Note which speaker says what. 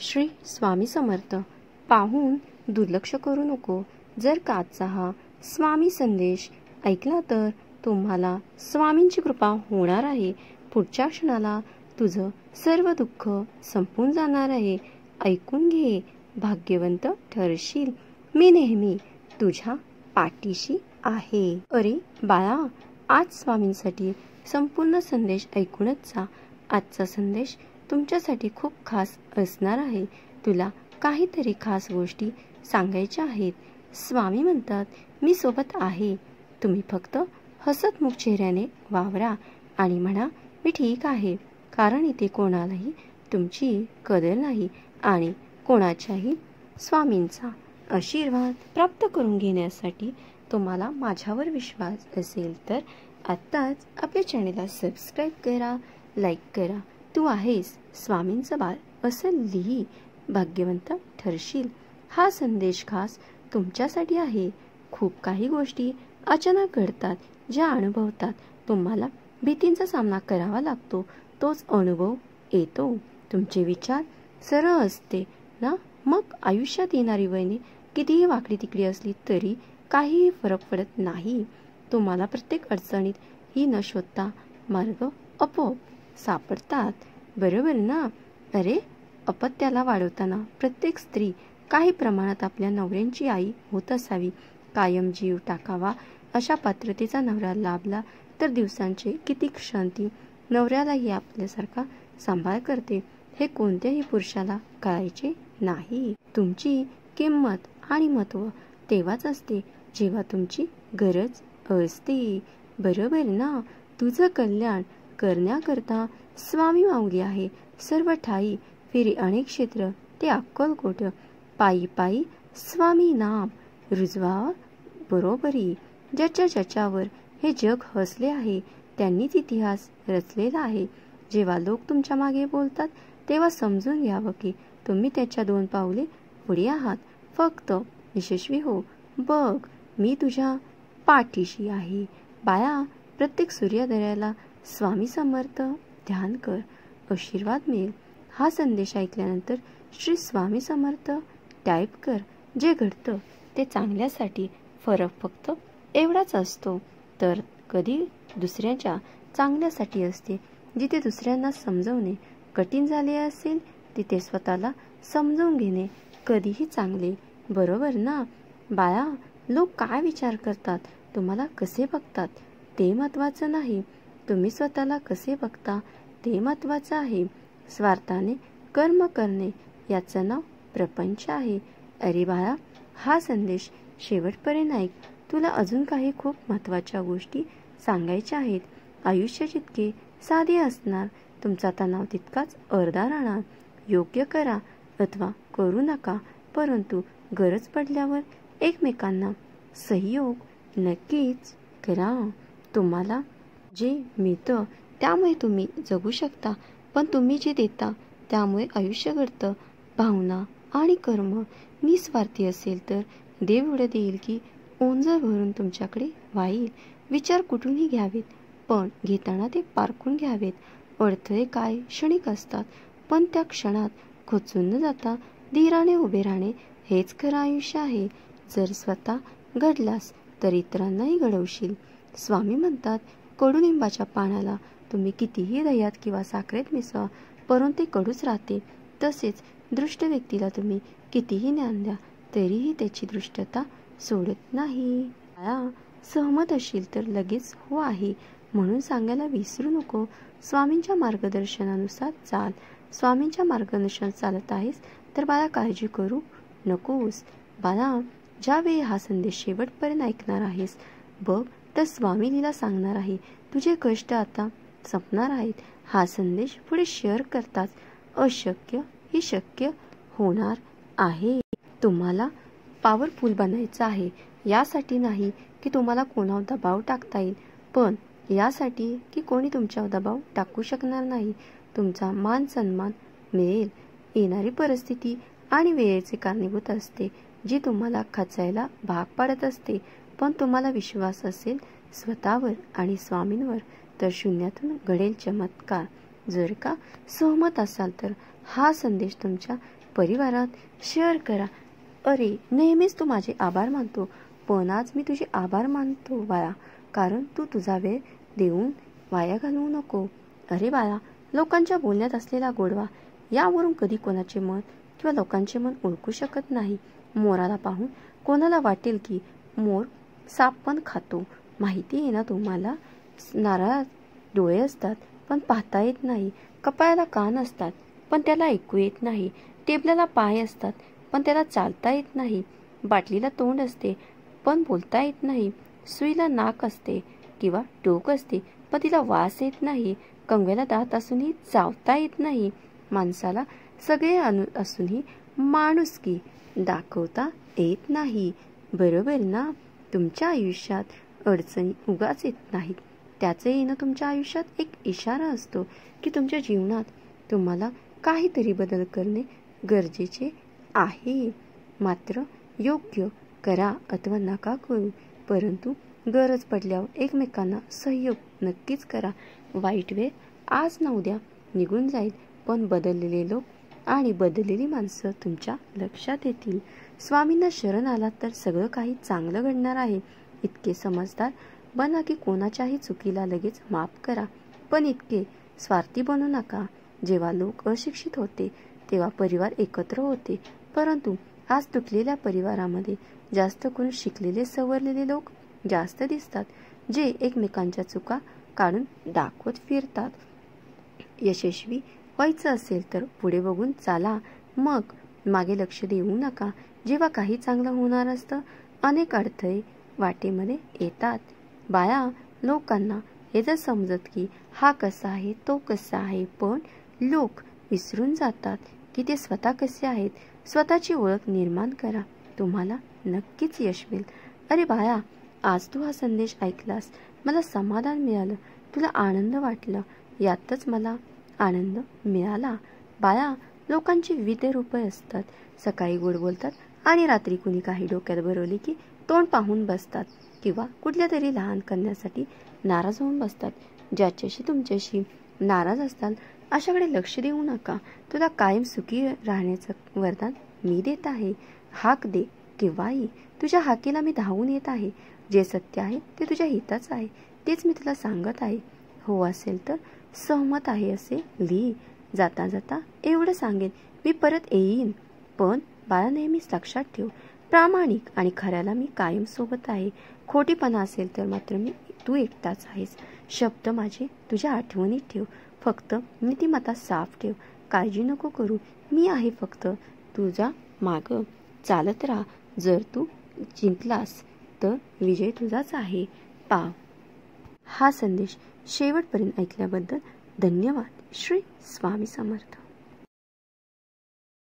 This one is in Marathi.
Speaker 1: श्री स्वामी समर्थ. पाहून दुर्लक्ष करू नको. जर का आजचा हा स्वामी संदेश ऐकला तर तुम्हाला स्वामींची कृपा होणार आहे. पुढच्या क्षणाला तुझं सर्व दुःख संपून जाणार आहे. ऐकून घे, भाग्यवंत ठरशील. मी नेहमी तुझ्या पाठीशी आहे. अरे बाळा, आज स्वामींसाठी संपूर्ण संदेश ऐकूनच जा. आजचा संदेश तुमच्यासाठी खूप खास असणार आहे. तुला काहीतरी खास गोष्टी सांगायच्या आहेत. स्वामी म्हणतात, मी सोबत आहे. तुम्ही फक्त हसतमुख चेहऱ्याने वावरा आणि म्हणा, मी ठीक आहे. कारण इथे कोणालाही तुमची कदर नाही आणि कोणाच्याही स्वामींचा आशीर्वाद प्राप्त करून घेण्यासाठी तुम्हाला माझ्यावर विश्वास असेल तर आत्ताच आपल्या चॅनेलला सबस्क्राईब करा, लाईक करा. तू आहेस स्वामींचं बाळ असं लिही. भाग्यवंत ठरशील. हा संदेश खास तुमच्यासाठी आहे. खूप काही गोष्टी अचानक घडतात, ज्या अनुभवतात तुम्हाला भीतींचा सामना करावा लागतो. तोच अनुभव येतो. तुमचे विचार सरळ असते ना, मग आयुष्यात येणारी वळणे कितीही वाकडी तिकडी असली तरी काहीही फरक पडत नाही. तुम्हाला प्रत्येक अडचणीत ही न शोधता मार्ग आपोआप सापडतात. बरोबर ना? अरे, अपत्याला वाढवताना प्रत्येक स्त्री काही प्रमाणात आपल्या नवऱ्यांची आई होत असावी. कायम जीव टाकावा अशा पात्रतेचा नवरा लाभला तर दिवसांचे किती शांती नवऱ्यालाही आपल्यासारखा सांभाळ करते हे कोणत्याही पुरुषाला कळायचे नाही. तुमची किंमत आणि महत्त्व तेव्हाच असते जेव्हा तुमची गरज असते. बरोबर ना? तुझं कल्याण करण्याकरता स्वामी माऊली आहे. सर्व ठाई फिरी अनेक क्षेत्र ते अक्कलकोट. पायी पायी स्वामी नाम रुजवा बरोबरी. ज्याच्यावर हे जग हसले आहे त्यांनीच इतिहास रचलेला आहे. जेव्हा लोक तुमच्या मागे बोलतात तेव्हा समजून घ्यावं की तुम्ही त्याच्या 2 पावले पुढे आहात. फक्त यशस्वी हो. बघ, मी तुझ्या पाठीशी आहे. बाळा, प्रत्येक सूर्योदयाला स्वामी समर्थ ध्यान कर, आशीर्वाद मिळेल. हा संदेश ऐकल्यानंतर श्री स्वामी समर्थ टाईप कर. जे घडतं ते चांगल्यासाठी. फरक फक्त एवढाच असतो तर कधी दुसऱ्याच्या चांगल्यासाठी असते. जिथे दुसऱ्यांना समजवणे कठीण झाले असेल तिथे स्वतःला समजवून घेणे कधीही चांगले. बरोबर ना? बाळा, लोक काय विचार करतात, तुम्हाला कसे बघतात ते महत्त्वाचं नाही. तुम्ही स्वतःला कसे बघता ते महत्त्वाचं आहे. स्वार्थाने कर्म करणे याचं नाव प्रपंच आहे. अरे बाळा, हा संदेश शेवटपर्यंत ऐक. तुला अजून काही खूप महत्त्वाच्या गोष्टी सांगायच्या आहेत. आयुष्य जितके साधे असणार तुमचा तणाव तितकाच अर्धा राहणार. योग्य करा अथवा करू नका, परंतु गरज पडल्यावर एकमेकांना सहयोग नक्कीच करा. तुम्हाला जे मिळतं त्यामुळे तुम्ही जगू शकता, पण तुम्ही जे देता त्यामुळे आयुष्य घडतं. भावना आणि कर्म निस्वार्थी असेल तर देव एवढं देईल की ओंजळ भरून तुमच्याकडे वाईल. विचार कुठूनही घ्यावेत, पण घेताना ते पारखून घ्यावेत. अडथळे काय क्षणिक असतात, पण त्या क्षणात खचून न जाता धीराने उभे राहणे हेच खरं आयुष्य आहे. जर स्वतः घडलास तर इतरांनाही घडवशील. स्वामी म्हणतात, कडुलिंबाच्या पानाला तुम्ही कितीही दह्यात किंवा साखरेत मिसळा, परंतु ते कडूच राहते. तसेच दृष्ट व्यक्तीला तुम्ही कितीही ज्ञान द्या तरीही त्याची दृष्टता सोडत नाही. सहमत असशील तर लगेच हो आहे म्हणून सांगायला विसरू नको. स्वामींच्या मार्गदर्शनानुसार चाल. स्वामींच्या मार्गदर्शनात चालत आहेस तर बाळा काळजी करू नकोस. बाळा, ज्यावेळी हा संदेश शेवटपर्यंत ऐकणार आहेस बघ, तर स्वामी लीला सांगणार आहे. तुझे कष्ट आता संपणार आहेत. हा संदेश पुढे शेअर करताच अशक्य ही शक्य होणार आहे. तुम्हाला पॉवरफुल बनायचं आहे. यासाठी नाही की तुम्हाला कोणावर दबाव टाकता येईल, पण यासाठी की कोणी तुमच्यावर दबाव टाकू शकणार नाही. तुमचा मान सन्मान मिळेल. येणारी परिस्थिती आणि वेळेचे कारणीभूत असते जी तुम्हाला खचायला भाग पाडत असते, पण तुम्हाला विश्वास असेल स्वतःवर आणि स्वामींवर तर शून्यातून घडेल चमत्कार. जर का सहमत असाल तर हा संदेश तुमच्या परिवारात शेअर करा. अरे, नेहमीच तू माझे आभार मानतो, पण आज मी तुझे आभार मानतो बाळा, कारण तू तुझा वेळ देऊन वाया घालवू नको. अरे बाळा, लोकांच्या बोलण्यात असलेला गोडवा यावरून कधी कोणाचे मन किंवा लोकांचे मन ओळखू शकत नाही. मोराला पाहून कोणाला वाटेल की मोर साप पण खातो. माहिती आहे ना तुम्हाला? नारळात डोळे असतात पण पाहता येत नाही. कपाळाला कान असतात पण त्याला ऐकू येत नाही. टेबलाला पाय असतात पण त्याला चालता येत नाही. बाटलीला तोंड असते पण बोलता येत नाही. सुईला नाक असते किंवा टोक असते पण तिला वास येत नाही. कंगव्याला दात असूनही चावता येत नाही. माणसाला सगळे असूनही माणुसकी दाखवता येत नाही. बरोबर ना? तुमच्या आयुष्यात अडचणी उगाच येत नाहीत. त्याचं येणं तुमच्या आयुष्यात एक इशारा असतो की तुमच्या जीवनात तुम्हाला काहीतरी बदल करणे गरजेचे आहे. मात्र योग्य करा अथवा नका करू, परंतु गरज पडल्यावर एकमेकांना सहयोग नक्कीच करा. वाईट वेळ आज ना उद्या निघून जाईल, पण बदललेले लोक आणि बदललेली माणसं तुमच्या लक्षात येतील. स्वामींना शरण आलात तर सगळं काही चांगलं घडणार आहे. इतके समजदार बना की कोणाच्याही चुकीला लगेच माफ करा, पण इतके स्वार्थी बनू नका. जेव्हा लोक अशिक्षित होते तेव्हा परिवार एकत्र होते, परंतु आज तुटलेल्या परिवारामध्ये जास्त करून शिकलेले सवरलेले लोक जास्त दिसतात, जे एकमेकांच्या चुका काढून दाखवत फिरतात. यशस्वी व्हायचं असेल तर पुढे बघून चाला, मग मागे लक्ष देऊ नका. जेव्हा काही चांगलं होणार असतं अनेक अडथळे वाटेमध्ये येतात. बाया, लोकांना हे जर समजत की हा कसा आहे तो कसा आहे, पण लोक विसरून जातात की ते स्वतः कसे आहेत. स्वतःची ओळख निर्माण करा, तुम्हाला नक्कीच यश मिळेल. अरे बाया, आज तू हा संदेश ऐकलास, मला समाधान मिळालं, तुला आनंद वाटलं, यातच मला आनंद मिळाला. बाया, लोकांची विविध रूपे असतात. सकाळी गोड बोलतात आणि रात्री कुणी काही डोक्यात भरवले की तोंड पाहून बसतात किंवा कुठल्या तरी लहान करण्यासाठी नाराज होऊन बसतात. ज्याच्याशी तुमच्याशी नाराज असतात अशाकडे लक्ष देऊ नका. तुला कायम सुखी राहण्याचं वरदान मी देत आहे. हाक दे केव्हाही, तुझ्या हाकेला मी धावून येत आहे. जे सत्य आहे ते तुझ्या हिताच आहे, तेच मी तुला सांगत आहे. हो असेल तर सहमत आहे असे लिही. जाता जाता एवढं सांगेन, मी परत येईन. पण बाळा, नेहमीच लक्षात ठेव, प्रामाणिक आणि खऱ्याला मी कायम सोबत आहे. खोटीपणा असेल तर मात्र तू एकटाच आहेस. शब्द माझे तुझ्या आठवणीत ठेव. फक्त नीतिमत्ता साफ ठेव. काळजी नको करू, मी आहे फक्त तुझा मागं. चालत राहा. जर तू जिंकलास तर विजय तुझाच आहे. पाव. हा संदेश शेवटपर्यंत ऐकल्याबद्दल धन्यवाद. श्री स्वामी समर्थ.